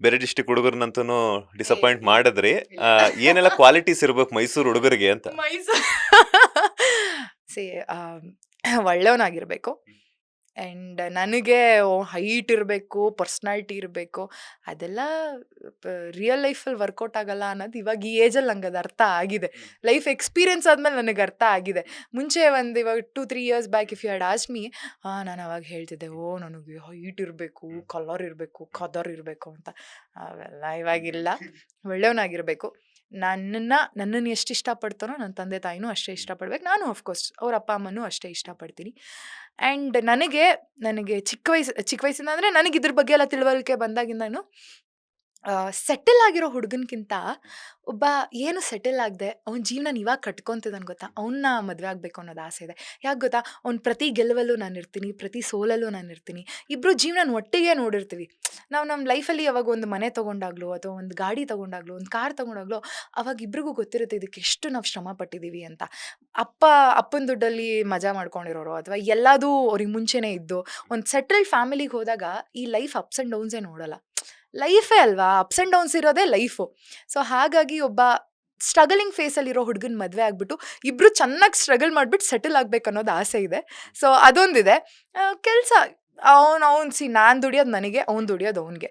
ಬೇರೆ district ಹುಡುಗರ್ನಂತೂ disappoint ಮಾಡಿದ್ರಿ. ಏನೆಲ್ಲ ಕ್ವಾಲಿಟೀಸ್ ಇರ್ಬೇಕು ಮೈಸೂರು ಹುಡುಗರಿಗೆ ಅಂತ? ಮೈಸೂರು ಸಿ ಒಳ್ಳೆಯವನಾಗಿರ್ಬೇಕು. ಆ್ಯಂಡ್ ನನಗೆ ಹೈಟ್ ಇರಬೇಕು, ಪರ್ಸ್ನಾಲಿಟಿ ಇರಬೇಕು, ಅದೆಲ್ಲ ರಿಯಲ್ ಲೈಫಲ್ಲಿ ವರ್ಕೌಟ್ ಆಗಲ್ಲ ಅನ್ನೋದು ಇವಾಗ ಈ ಏಜಲ್ಲಿ ನಂಗೆ ಅದು ಅರ್ಥ ಆಗಿದೆ. ಲೈಫ್ ಎಕ್ಸ್ಪೀರಿಯನ್ಸ್ ಆದಮೇಲೆ ನನಗೆ ಅರ್ಥ ಆಗಿದೆ. ಮುಂಚೆ ಒಂದು ಇವಾಗ 2-3 years back if you had asked me, ನಾನು ಅವಾಗ ಹೇಳ್ತಿದ್ದೆ, ನನಗೆ ಹೈಟ್ ಇರಬೇಕು, ಕಲರ್ ಇರಬೇಕು, ಕದರ್ ಇರಬೇಕು ಅಂತ. ಅವೆಲ್ಲ ಇವಾಗಿಲ್ಲ. ಒಳ್ಳೆಯವನಾಗಿರಬೇಕು. ನನ್ನನ್ನು ಎಷ್ಟು ಇಷ್ಟಪಡ್ತಾನೋ ನನ್ನ ತಂದೆ ತಾಯಿನೂ ಅಷ್ಟೇ ಇಷ್ಟಪಡ್ಬೇಕು. ನಾನು ಆಫ್ಕೋರ್ಸ್ ಅವ್ರ ಅಪ್ಪ ಅಮ್ಮನೂ ಅಷ್ಟೇ ಇಷ್ಟಪಡ್ತೀನಿ. ಆ್ಯಂಡ್ ನನಗೆ ಚಿಕ್ಕ ವಯಸ್ಸಿಂದ ಅಂದರೆ ನನಗೆ ಇದ್ರ ಬಗ್ಗೆ ಎಲ್ಲ ತಿಳುವಳಿಕೆ ಬಂದಾಗಿಂದನು ಸೆಟಲ್ ಆಗಿರೋ ಹುಡುಗನ್ಕಿಂತ ಒಬ್ಬ ಏನು ಸೆಟಲ್ ಆಗದೆ ಅವ್ನ ಜೀವನ ಇವಾಗ ಕಟ್ಕೊತಿದ್ದಾನೆ ಗೊತ್ತಾ, ಅವನ್ನ ಮದುವೆ ಆಗಬೇಕು ಅನ್ನೋದು ಆಸೆ ಇದೆ. ಯಾಕೆ ಗೊತ್ತಾ, ಅವ್ನ ಪ್ರತಿ ಗೆಲುವಲ್ಲೂ ನಾನು ಇರ್ತೀನಿ, ಪ್ರತಿ ಸೋಲಲ್ಲೂ ನಾನು ಇರ್ತೀನಿ. ಇಬ್ಬರು ಜೀವನ ಒಟ್ಟಿಗೆ ನೋಡಿರ್ತೀವಿ. ನಾವು ನಮ್ಮ ಲೈಫಲ್ಲಿ ಯಾವಾಗ ಒಂದು ಮನೆ ತೊಗೊಂಡಾಗ್ಲೋ ಅಥವಾ ಒಂದು ಗಾಡಿ ತೊಗೊಂಡಾಗ್ಲೋ ಒಂದು ಕಾರ್ ತೊಗೊಂಡಾಗ್ಲೋ ಅವಾಗ ಇಬ್ರಿಗೂ ಗೊತ್ತಿರುತ್ತೆ ಇದಕ್ಕೆ ಎಷ್ಟು ನಾವು ಶ್ರಮ ಪಟ್ಟಿದ್ದೀವಿ ಅಂತ. ಅಪ್ಪನ ದುಡ್ಡಲ್ಲಿ ಮಜಾ ಮಾಡ್ಕೊಂಡಿರೋರು ಅಥವಾ ಎಲ್ಲದೂ ಅವ್ರಿಗೆ ಮುಂಚೆನೇ ಇದ್ದು ಒಂದು ಸೆಟಲ್ಡ್ ಫ್ಯಾಮಿಲಿಗೆ ಹೋದಾಗ ಈ ಲೈಫ್ ಅಪ್ಸ್ ಆ್ಯಂಡ್ ಡೌನ್ಸೇ ನೋಡಲ್ಲ. ಲೈಫೇ ಅಲ್ವಾ, ಅಪ್ಸ್ ಆ್ಯಂಡ್ ಡೌನ್ಸ್ ಇರೋದೇ ಲೈಫು. ಸೊ ಹಾಗಾಗಿ ಒಬ್ಬ ಸ್ಟ್ರಗಲಿಂಗ್ ಫೇಸಲ್ಲಿರೋ ಹುಡುಗನ ಮದುವೆ ಆಗ್ಬಿಟ್ಟು ಇಬ್ಬರು ಚೆನ್ನಾಗಿ ಸ್ಟ್ರಗಲ್ ಮಾಡಿಬಿಟ್ಟು ಸೆಟಲ್ ಆಗ್ಬೇಕು ಅನ್ನೋದು ಆಸೆ ಇದೆ. ಸೊ ಅದೊಂದಿದೆ. ಕೆಲಸ ನಾನು ದುಡಿಯೋದು ನನಗೆ, ಅವ್ನು ದುಡಿಯೋದು ಅವನಿಗೆ.